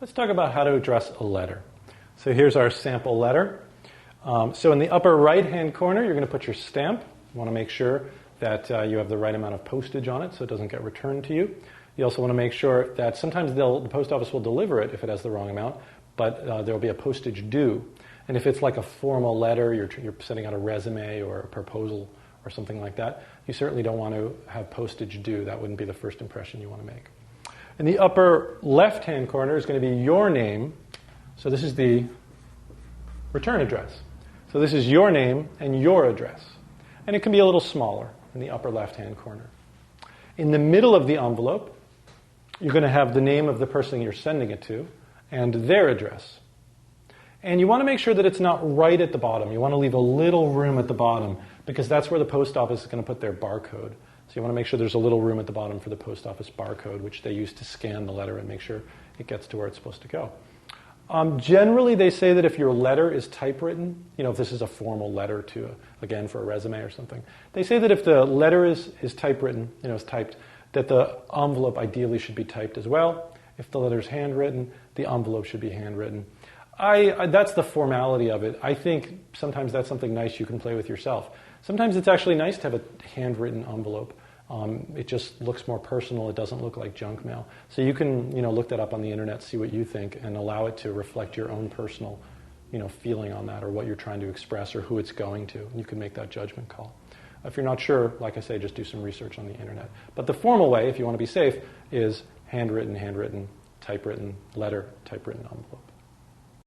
Let's talk about how to address a letter. So here's our sample letter. So in the upper right-hand corner, you're going to put your stamp. You want to make sure that you have the right amount of postage on it so it doesn't get returned to you. You also want to make sure that sometimes the post office will deliver it if it has the wrong amount, but there will be a postage due. And if it's like a formal letter, you're sending out a resume or a proposal or something like that, you certainly don't want to have postage due. That wouldn't be the first impression you want to make. In the upper left-hand corner is going to be your name. So this is the return address. So this is your name and your address. And it can be a little smaller in the upper left-hand corner. In the middle of the envelope, you're going to have the name of the person you're sending it to and their address. And you want to make sure that it's not right at the bottom. You want to leave a little room at the bottom because that's where the post office is going to put their barcode. So you want to make sure there's a little room at the bottom for the post office barcode, which they use to scan the letter and make sure it gets to where it's supposed to go. Generally, they say that if your letter is typewritten, if this is a formal letter to, again, for a resume or something, they say that if the letter is typewritten, is typed, that the envelope ideally should be typed as well. If the letter's handwritten, the envelope should be handwritten. That's the formality of it. I think sometimes that's something nice you can play with yourself. Sometimes it's actually nice to have a handwritten envelope. It just looks more personal. It doesn't look like junk mail. So you can, look that up on the internet, see what you think, and allow it to reflect your own personal, feeling on that or what you're trying to express or who it's going to. You can make that judgment call. If you're not sure, like I say, just do some research on the internet. But the formal way, if you want to be safe, is handwritten, typewritten letter, typewritten envelope.